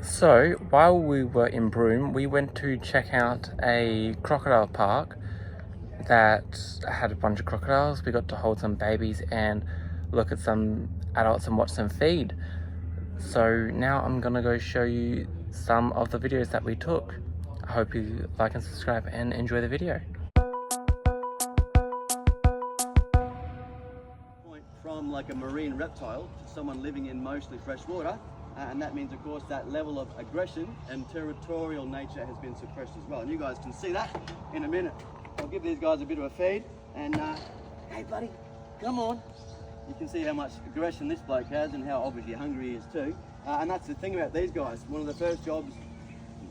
So, while we were in Broome, we went to check out a crocodile park that had a bunch of crocodiles. We got to hold some babies and look at some adults and watch them feed. So now I'm gonna go show you some of the videos that we took. I hope you like and subscribe and enjoy the video. From like a marine reptile to someone living in mostly fresh water, and that means of course that level of aggression and territorial nature has been suppressed as well, and you guys can see that in a minute. I'll give these guys a bit of a feed and hey buddy, come on. You can see how much aggression this bloke has and how obviously hungry he is too, and that's the thing about these guys. One of the first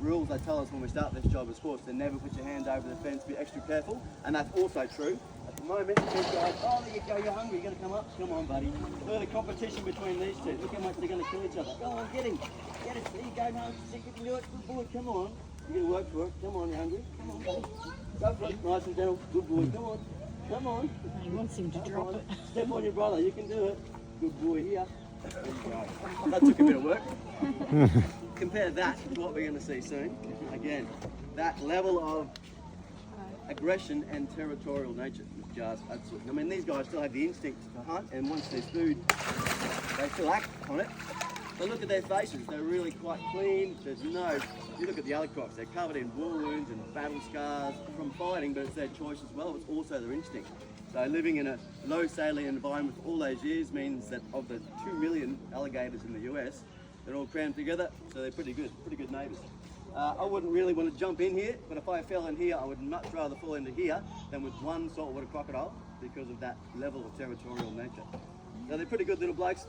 rules they tell us when we start this job is, of course, to never put your hand over the fence, be extra careful, and that's also true. At the moment, these guys, oh, there you go, you're hungry, you're going to come up? Come on, buddy. Look at the competition between these two. Look how much they're going to kill each other. Go on, get him. Get it. There you go, no, see if you can do it. Good boy, come on. You're going to work for it. Come on, you're hungry. Come on, buddy. Go for it. Nice and gentle. Good boy, come on. Come on. He wants him to drop it. Step on your brother, you can do it. Good boy here. There you go. That took a bit of work. Compare that to what we're going to see soon. Again, that level of aggression and territorial nature is just absolutely. I mean, these guys still have the instinct to hunt, and once there's food, they still act on it. But look at their faces, they're really quite clean. There's no, you look at the other crocs, they're covered in war wounds and battle scars from fighting, but it's their choice as well, it's also their instinct. So living in a low saline environment for all those years means that of the 2 million alligators in the US, they're all crammed together, so they're pretty good neighbours. I wouldn't really want to jump in here, but if I fell in here, I would much rather fall into here than with one saltwater crocodile because of that level of territorial nature. So they're pretty good little blokes.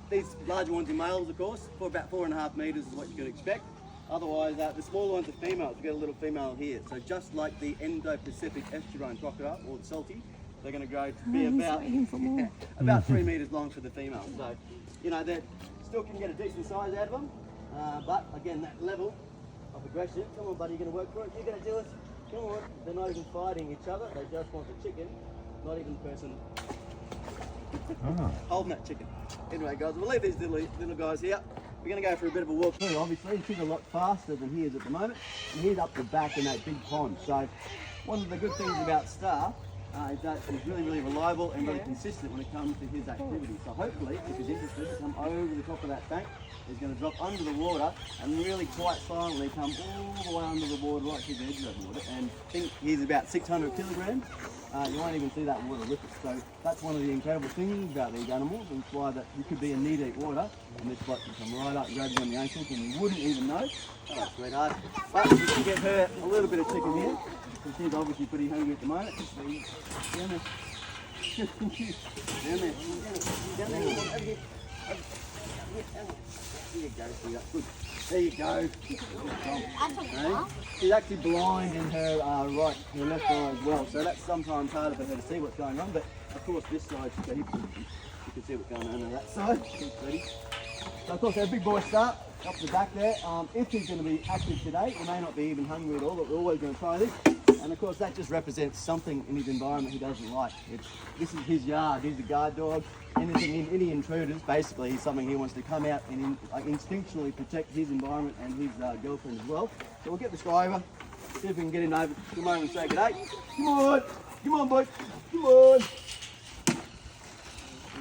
These larger ones are males, of course, for about 4.5 metres is what you can expect. Otherwise, the smaller ones are females. We've got a little female here. So just like the Indo-Pacific estuarine crocodile, or the salty, they're going to grow to be about 3 metres long for the females. So, you know, they still can get a decent size out of them. But again, that level of aggression. Come on, buddy, you're going to work for it. You're going to do it. Come on. They're not even fighting each other. They just want the chicken. Not even the person holding that chicken. Anyway, guys, we'll leave these little guys here. We're going to go for a bit of a walk through. Obviously, he's a lot faster than he is at the moment, and he's up the back in that big pond. So, one of the good things about Star is that he's really reliable and really consistent when it comes to his activity. So hopefully, if he's interested, come over the top of that bank. He's going to drop under the water and really quite silently come all the way under the water, right to the edge of that water. And I think he's about 600 kilograms. You won't even see that water with it. So that's one of the incredible things about these animals, and it's why that you could be in knee-deep water and this bloke can come right up and grab you on the ankles and you wouldn't even know. Oh, sweetheart. But we can get her a little bit of chicken here. She's obviously pretty hungry at the moment. Down there. Down there. Down there. Over here. There you go, sweetheart. Good. There you go. She's actually blind in her her left eye as well, so that's sometimes harder for her to see what's going on. But of course, this side she's got heaps of vision. You can see what's going on that side. So of course, our big boy Start up the back there. If he's going to be active today, he may not be even hungry at all, but we're always going to try this. And of course, that just represents something in his environment he doesn't like. This is his yard. He's a guard dog. Any intruders, basically, is something he wants to come out and instinctually protect his environment and his girlfriend as well. So we'll get this guy over, see if we can get him over, come over and say good day. Come on, boy, come on. So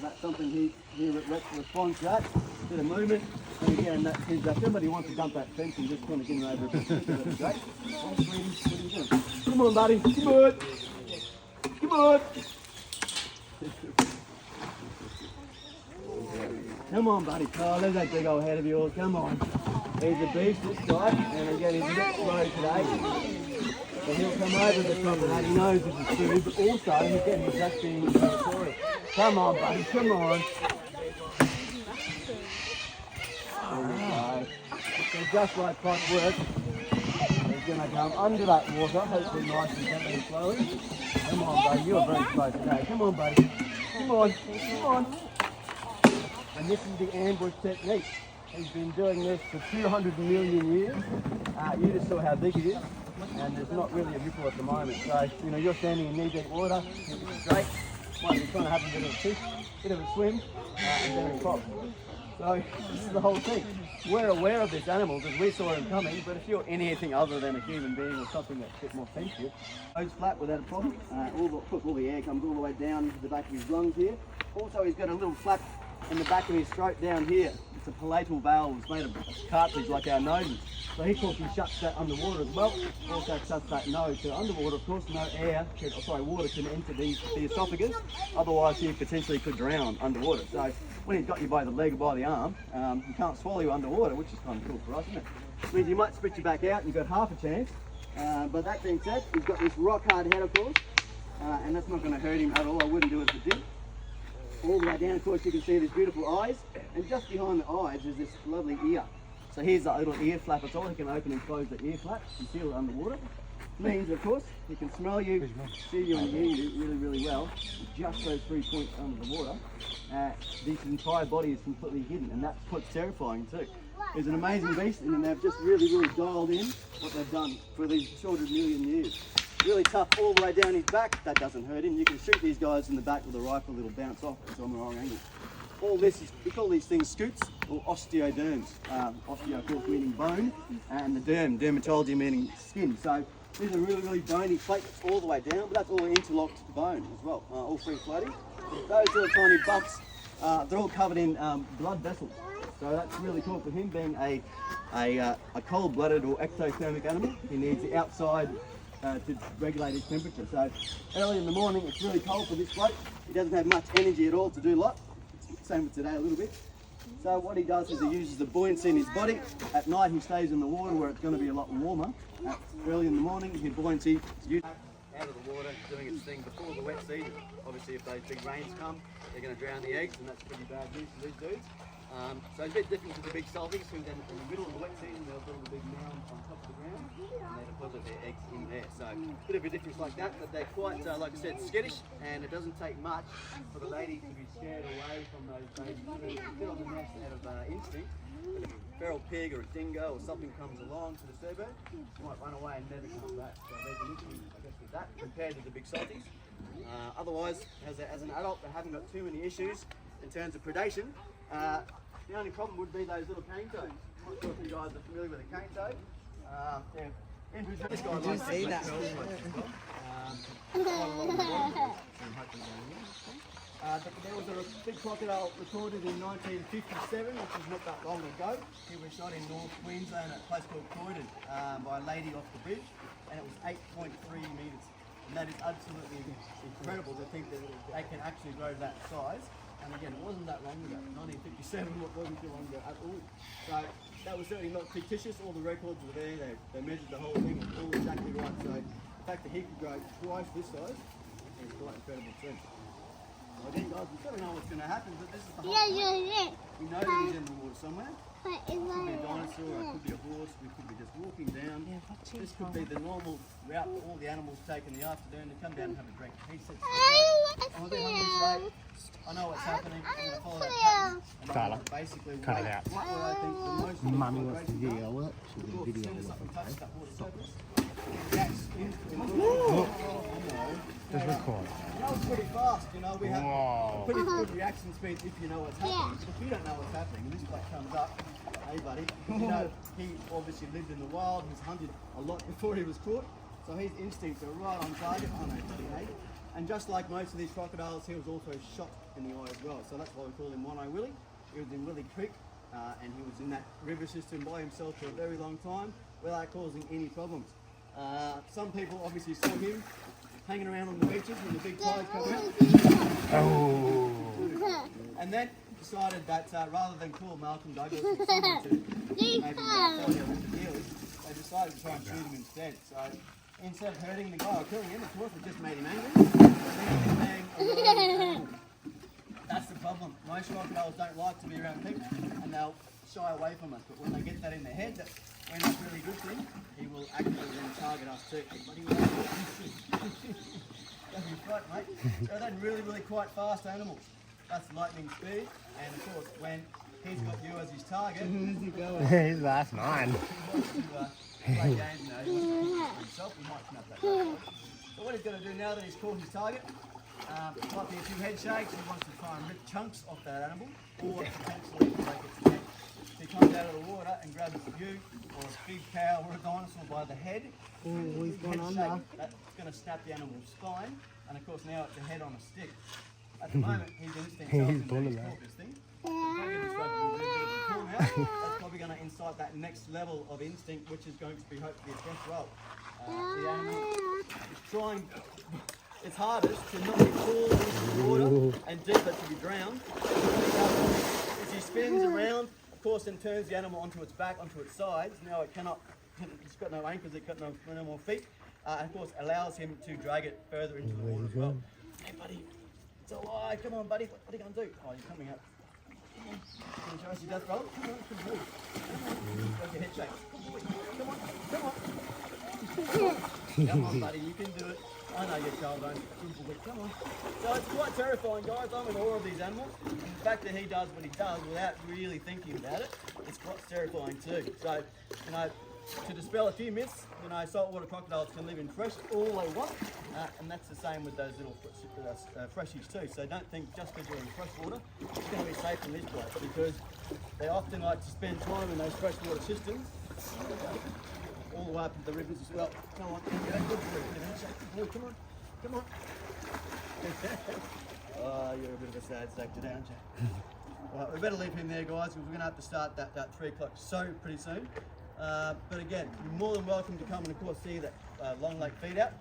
that's something he responds to that, to the movement. And again, if somebody wants to jump that fence and just kind of get him over a bit, that'd be great. Come on, buddy, come on. Come on. Come on, buddy. Oh, there's that big old head of yours. Come on. He's a beast, this guy. And again, he's a bit slow today. So he'll come over the top of that. He knows this is food, but also, again, he's just being territorial. Come on, buddy. Come on. There you go. So just like clockwork, he's going to come under that water, hopefully nice and gently and slowly. Come on, buddy. You're very slow today. Come on, buddy. Come on. Come on. And this is the ambush technique. He's been doing this for 200 million years. You just saw how big he is, and there's not really a ripple at the moment. So, you know, you're standing in knee-deep water, which is great. Might be trying to have a bit of a swim, and then a crop. So this is the whole thing. We're aware of this animal because we saw him coming, but if you're anything other than a human being or something that's a bit more sensitive, goes flat without a problem. All the air comes all the way down into the back of his lungs here. Also, he's got a little flap in the back of his throat down here. It's a palatal valve. It's made of cartilage like our noses. So he shuts that underwater as well. Also shuts that nose. So underwater, of course, no water can enter the esophagus. Otherwise, he potentially could drown underwater. So when he's got you by the leg or by the arm, he can't swallow you underwater, which is kind of cool for us, isn't it? Which means you might spit you back out and you've got half a chance. But that being said, he's got this rock hard head, of course, and that's not going to hurt him at all. I wouldn't do it if it did. All the way down, of course, you can see these beautiful eyes, and just behind the eyes is this lovely ear. So here's that little ear flap as well. He can open and close the ear flap and seal it underwater. Means, of course, he can smell you, see you and hear you really, really well. Just those 3 points under the water. This entire body is completely hidden, and that's what's terrifying too. He's an amazing beast, and they've just really, really dialed in what they've done for these 200 million years. Really tough all the way down his back. That doesn't hurt him. You can shoot these guys in the back with a rifle, it'll bounce off. It's on the wrong angle. All this is, we call these things scutes or osteoderms. Osteo, of course, meaning bone, and the dermatology meaning skin. So these are really, really bony plates all the way down, but that's all interlocked bone as well, all free floating. Those little tiny bucks, they're all covered in blood vessels. So that's really cool for him being a cold-blooded or ectothermic animal. He needs the outside to regulate his temperature. So early in the morning, it's really cold for this bloke. He doesn't have much energy at all to do a lot. Same with today a little bit. So what he does is he uses the buoyancy in his body. At night he stays in the water where it's going to be a lot warmer. Early in the morning his buoyancy is out of the water doing its thing before the wet season. Obviously if those big rains come, they're going to drown the eggs, and that's pretty bad news for these dudes. So it's a bit different to the big salties, who then in the middle of the wet season they'll build a big mound on top of the ground and they deposit their eggs in there. So a bit of a difference like that, but they're quite, like I said, skittish, and it doesn't take much for the lady to be scared away from those babies. They sit on the nest out of instinct, but if a feral pig or a dingo or something comes along to disturb her, she might run away and never come back. So there's an issue, I guess, with that compared to the big salties. Otherwise, as an adult, they haven't got too many issues in terms of predation. The only problem would be those little cane toads. I'm not sure if you guys are familiar with a cane toad. This guy likes to that. There was a big crocodile recorded in 1957, which is not that long ago. He was shot in North Queensland at a place called Croydon by a lady off the bridge, and it was 8.3 metres. And that is absolutely incredible to think that they can actually grow that size. And again, it wasn't that long ago. 1957 wasn't too long ago at all. So that was certainly not fictitious. All the records were there. They measured the whole thing. It was all exactly right. So the fact that he could grow twice this size is quite incredible too. Well, again, guys, we sort of know what's going to happen, but this is the whole point. We know that he's in the water somewhere. It could be a dinosaur, it could be a horse, we could be just walking down. This could be the normal route that all the animals take in the afternoon to come down and have a drink. He said, I'm a bit hungry today. I know what's happening. I'm going to follow that pattern. Carla, basically cut it out. What I think the most Mummy wants to video it. She's as a video soon as something touches that water surface, Just record. that was pretty fast, you know. We have pretty good reaction speeds if you know what's happening. If you don't know what's happening, and this bloke comes up, hey buddy, you know, he obviously lived in the wild, he's hunted a lot before he was caught, so his instincts are right on target. Oh no, buddy, hey. And just like most of these crocodiles, he was also shot in the eye as well, so that's why we call him One Eye Willie. He was in Willie Creek, and he was in that river system by himself for a very long time without causing any problems. Some people obviously saw him hanging around on the beaches when the big tides come out. Oh. And then decided that rather than call Malcolm Douglas and someone to maybe follow what the deal is, they decided to try and shoot him instead. So instead of hurting the guy or killing him, of course, it just made him angry. That's the problem. Most crocodiles don't like to be around people, and they'll shy away from us. But when they get that in their head that we're not really good for him, he will actually then target us too. But he will doesn't be fright, mate. So they're really, really quite fast animals. That's lightning speed, and of course, when he's got you as his target, He's last mine. he wants to play games now. He wants to himself. He might snap that. So what he's going to do now that he's caught his target, Might be a few head shakes. He wants to try and rip chunks off that animal, or potentially break its neck. He comes out of the water and grabs a ewe or a big cow or a dinosaur by the head. Oh, he's gone Head under. shake, that's going to snap the animal's spine, and of course now it's a head on a stick. At the moment, his instinct tells him that he's caught this thing. That's probably going to incite that next level of instinct, which is going to be hopefully a death roll. The animal is trying its hardest to not be pulled into the water and deeper to be drowned. As he spins around, of course, and turns the animal onto its back, onto its sides. Now it cannot, it's got no anchors, it's got no more feet. And of course, allows him to drag it further into the water as well. Hey, buddy, it's a lie. Come on, buddy. What are you going to do? Oh, you're coming up. Come on. Can you show us your death roll? Come on, good boy. Come on. Your head shake. Come on, come on. Come on, buddy, you can do it. I know you're child owned. Come on. So it's quite terrifying, guys. I'm in awe of these animals. And the fact that he does what he does without really thinking about it, it's quite terrifying too. So, you know, to dispel a few myths, you know, saltwater crocodiles can live in fresh all they want, and that's the same with those little freshies too. So don't think just because you're in freshwater, it's going to be safe in this place, because they often like to spend time in those freshwater systems, all the way up into the rivers as well. Come on, good boy, come on, come on. Oh, you're a bit of a sad sack today, aren't you? Right, we better leave him there, guys, because we're going to have to start that 3 o'clock show pretty soon. But again, you're more than welcome to come and of course see that Long Lake feed out.